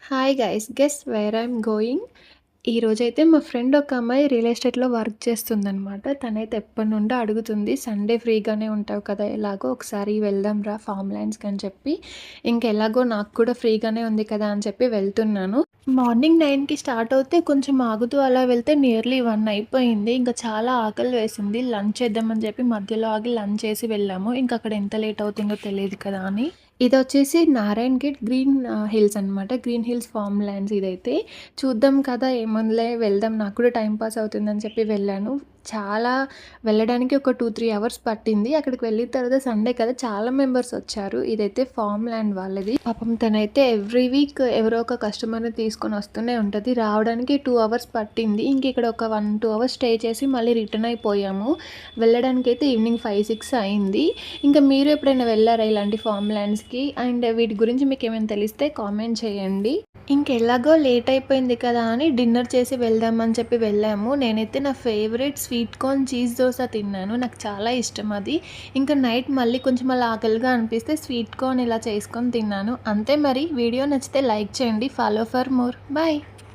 Hi guys guess where I'm going. ఈరోజైతే మా friend ఒక అమ్మాయి రియల్ ఎస్టేట్లో వర్క్ చేస్తుందనమాట. తనైతే ఎప్పటి నుండో అడుగుతుంది, సండే ఫ్రీగానే ఉంటావు కదా, ఎలాగో ఒకసారి వెళ్దాం రా ఫామ్ ల్యాండ్స్కి అని చెప్పి. ఇంకెలాగో నాకు కూడా ఫ్రీగానే ఉంది కదా అని చెప్పి వెళ్తున్నాను. మార్నింగ్ 9కి స్టార్ట్ అవుతే కొంచెం ఆగుతూ అలా వెళ్తే నియర్లీ 1 అయిపోయింది. ఇంకా చాలా ఆకలి వేసింది. లంచ్ చేద్దామని చెప్పి మధ్యలో ఆగి లంచ్ చేసి వెళ్ళాము. ఇంకా అక్కడ ఎంత లేట్ అవుతుందో తెలియదు కదా అని. ఇదొచ్చేసి నారాయణ్ గేట్ గ్రీన్ హిల్స్ అనమాట. గ్రీన్ హిల్స్ ఫార్మ్ ల్యాండ్స్ ఇదైతే. చూద్దాం కదా ఏముందిలే వెళ్దాం, నాకు కూడా టైం పాస్ అవుతుందని చెప్పి వెళ్ళాను. చాలా వెళ్ళడానికి ఒక 2-3 అవర్స్ పట్టింది. అక్కడికి వెళ్ళిన తర్వాత సండే కదా చాలా మెంబర్స్ వచ్చారు. ఇదైతే ఫార్మ్ ల్యాండ్ వాళ్ళది. పాపం తనైతే ఎవ్రీ వీక్ ఎవరో ఒక కస్టమర్ని తీసుకొని వస్తూనే ఉంటుంది. రావడానికి 2 అవర్స్ పట్టింది. ఇంక ఇక్కడ ఒక 1-2 అవర్స్ స్టే చేసి మళ్ళీ రిటర్న్ అయిపోయాము. వెళ్ళడానికి అయితే ఈవినింగ్ 5-6 అయింది. ఇంకా మీరు ఎప్పుడైనా వెళ్ళారా ఇలాంటి ఫార్మ్ ల్యాండ్స్కి? అండ్ వీటి గురించి మీకు ఏమైనా తెలిస్తే కామెంట్ చేయండి. ఇంకెలాగో లేట్ అయిపోయింది కదా అని డిన్నర్ చేసి వెళ్దామని చెప్పి వెళ్ళాము. నేనైతే నా favourite sweet corn cheese dosa తిన్నాను. నాకు చాలా ఇష్టం అది. ఇంకా నైట్ మళ్ళీ కొంచెం అలా ఆకలిగా అనిపిస్తే స్వీట్ కార్న్ ఇలా చేసుకొని తిన్నాను. అంతే మరి. వీడియో నచ్చితే లైక్ చేయండి. Follow for more. బాయ్.